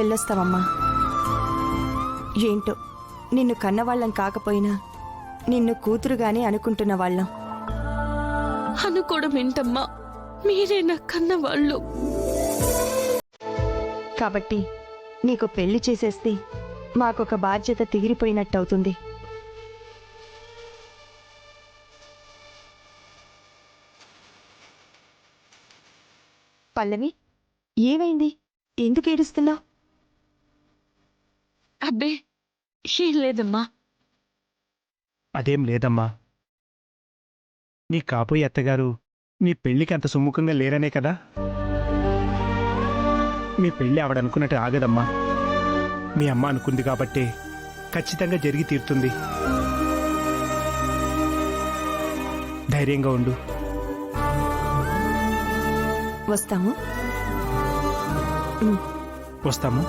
వెళ్ళొస్తావమ్మా. ఏంటో నిన్ను కన్నవాళ్ళం కాకపోయినా నిన్ను కూతురుగానే అనుకుంటున్న వాళ్ళం. అనుకోవడం ఏంటమ్మా, మీరే నా కన్నవాళ్ళు. కాబట్టి నీకు పెళ్లి చేసేస్తే మాకొక బాధ్యత తీరిపోయినట్టవుతుంది. పల్లవి, ఏమైంది? ఎందుకు ఏడుస్తున్నావు? అబ్బే ఏం లేదమ్మా. అదేం లేదమ్మా. నీ కాబోయే అత్తగారు నీ పెళ్లికి అంత సుముఖంగా లేరనే కదా. మీ పెళ్లి ఆవిడనుకున్నట్టు ఆగదమ్మా. మీ అమ్మ అనుకుంది కాబట్టే ఖచ్చితంగా జరిగి తీరుతుంది. ధైర్యంగా ఉండు. వస్తాము. వస్తాము.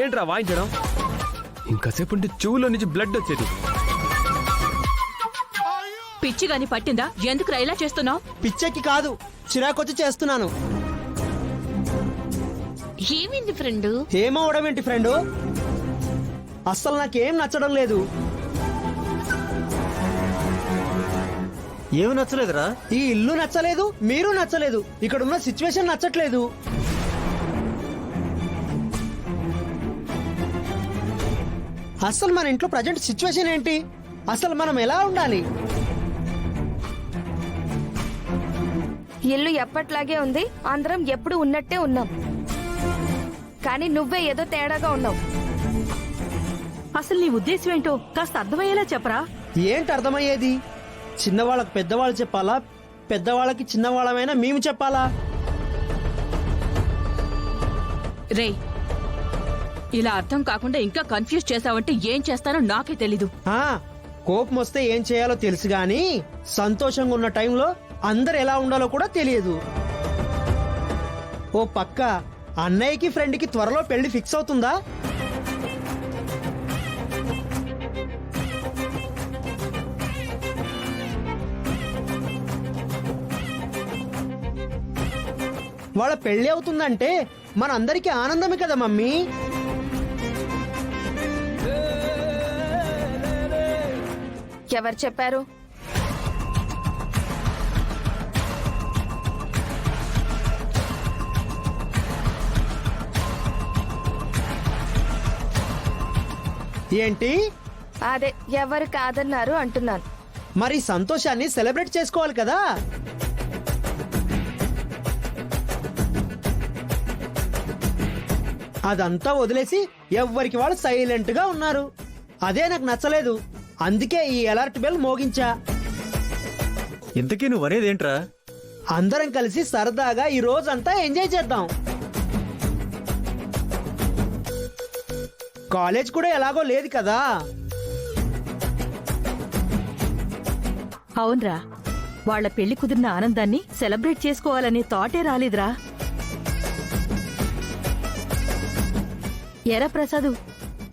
ఏంట్రా వాయించడం? ఇంకాసేపు చెవులో నుంచి బ్లడ్ వచ్చేది. పిచ్చి గాని పట్టిందా? ఎందుకు ఇలా చేస్తున్నావు? పిచ్చెక్కి కాదు, చిరాకొచ్చి చేస్తున్నాను. ఏమైంది ఫ్రెండ్? ఏమవడం ఏంటి ఫ్రెండు? అస్సలు నాకేం నచ్చడం లేదు. ఏమి నచ్చలేదురా? ఈ ఇల్లు నచ్చలేదు, మీరు నచ్చలేదు, ఇక్కడ ఉన్న సిచ్యువేషన్ నచ్చట్లేదు. అసలు మన ఇంట్లో ప్రజెంట్ సిచ్యువేషన్ ఏంటి? అసలు మనం ఎలా ఉండాలి? ఇల్లు ఎప్పట్లాగే ఉంది, అందరం ఎప్పుడు ఉన్నట్టే ఉన్నాం. కానీ నువ్వే ఏదో తేడాగా ఉన్నావు. అసలు నీ ఉద్దేశం ఏంటో కాస్త అర్థమయ్యేలా చెప్పరా. ఏంటి అర్థమయ్యేది? చిన్నవాళ్ళకి పెద్దవాళ్ళు చెప్పాలా, పెద్దవాళ్ళకి చిన్నవాళ్ళమైనా మేము చెప్పాలా? రే, ఇలా అర్థం కాకుండా ఇంకా కన్ఫ్యూజ్ చేసావంటే ఏం చేస్తానో నాకే తెలీదు. కోపం వస్తే ఏం చేయాలో తెలుసు గాని సంతోషంగా ఉన్న టైంలో అందరు ఎలా ఉండాలో కూడా తెలియదు. ఓ పక్క అన్నయ్యకి ఫ్రెండ్కి త్వరలో పెళ్లి ఫిక్స్ అవుతుందా? వాళ్ళ పెళ్లి అవుతుందంటే మనందరికీ ఆనందమే కదా మమ్మీ. ఎవరు చెప్పారు? ఏంటి? అదే ఎవరు కాదన్నారు అంటున్నాను. మరి సంతోషాన్ని సెలబ్రేట్ చేసుకోవాలి కదా. అదంతా వదిలేసి ఎవ్వరికి వాళ్ళు సైలెంట్ గా ఉన్నారు. అదే నాకు నచ్చలేదు. అందుకే ఈ అలర్ట్ బెల్ మోగించా. ఇంతకీ నువ్వు అనేదేంట్రా? అందరం కలిసి సరదాగా ఈ రోజంతా ఎంజాయ్ చేద్దాం. కాలేజ్ కూడా ఎలాగో లేదు కదా. అవునరా, వాళ్ల పెళ్లి కుదిరిన ఆనందాన్ని సెలబ్రేట్ చేసుకోవాలనే థాటే రాలేదురా. ఎరా ప్రసాదు?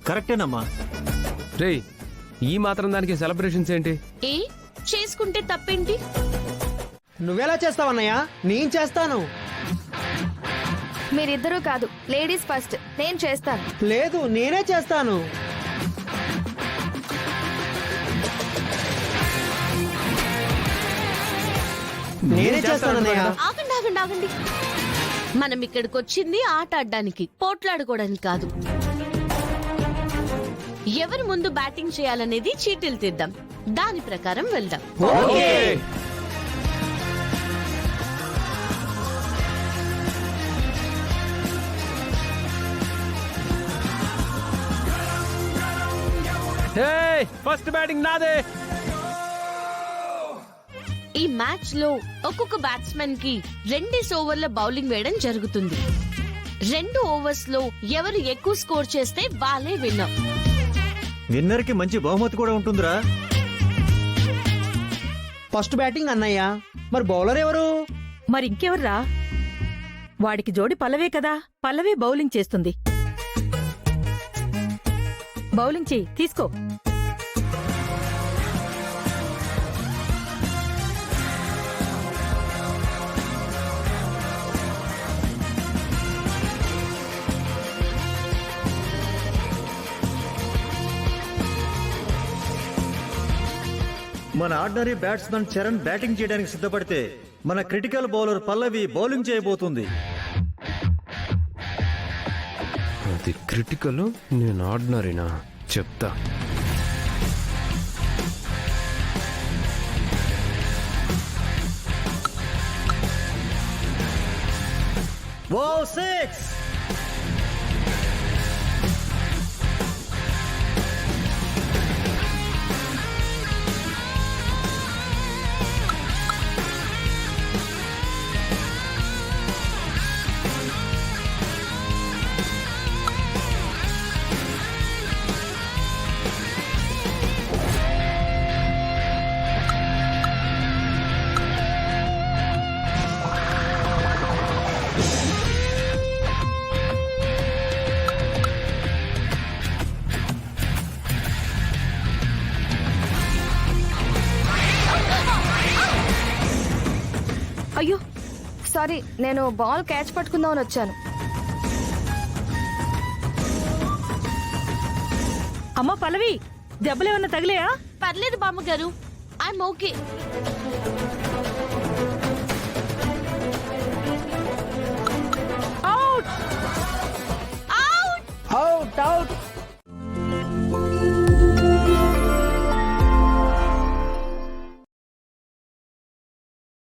కరెక్టేనమ్మా. రే, ఈ మాత్రం దానికి సెలబ్రేషన్స్ ఏంటి? ఏ చేసుకుంటే తప్పేంటి? నువ్వెలా చేస్తావన్నయ్యా? నేను చేస్తాను. మీరిద్దరూ కాదు, లేడీస్ ఫస్ట్. నేను చేస్తాను. లేదు, నేనే చేస్తాను. నేనే చేస్తానన్నయ్య. ఆగండి ఆగండి ఆగండి. మనం ఇక్కడికి వచ్చింది ఆట ఆడడానికి, పోట్లాడుకోవడానికి కాదు. ఎవరు ముందు బ్యాటింగ్ చేయాలనేది చీటీలు తీద్దాం, దాని ప్రకారం వెళ్దాం. ఫస్ట్ బ్యాటింగ్ నాదే. ఈ మ్యాచ్ లో ఒక్కొక్క బ్యాట్స్మెన్ కి 2 ఓవర్ల బౌలింగ్ వేయడం జరుగుతుంది. 2 ఓవర్స్ లో ఎవరు ఎక్కువ స్కోర్ చేస్తే వాళ్ళే విన్నర్. విన్నర్ కి మంచి బహుమతి కూడా ఉంటుందిరా. ఫస్ట్ బ్యాటింగ్ అన్నయ్య. మరి బౌలర్ ఎవరు? మరి ఇంకెవర్రా? వాడికి జోడి పల్లవే కదా, పల్లవి బౌలింగ్ చేస్తుంది. బౌలింగ్ చెయ్యి, తీసుకో. మన ఆర్డినరీ బ్యాట్స్మన్ చరణ్ బ్యాటింగ్ చేయడానికి సిద్ధపడితే మన క్రిటికల్ బౌలర్ పల్లవి బౌలింగ్ చేయబోతుంది. అది క్రిటికల్, నేను ఆర్డినరీనా చెప్తా. Wow, six! అయ్యో సారీ, నేను బాల్ క్యాచ్ పట్టుకుందామని వచ్చాను. అమ్మా పల్లవి, దెబ్బలేమన్నా తగిలేయా? పర్లేదు బామ్మగారు, I'm okay. Out! Out! Out out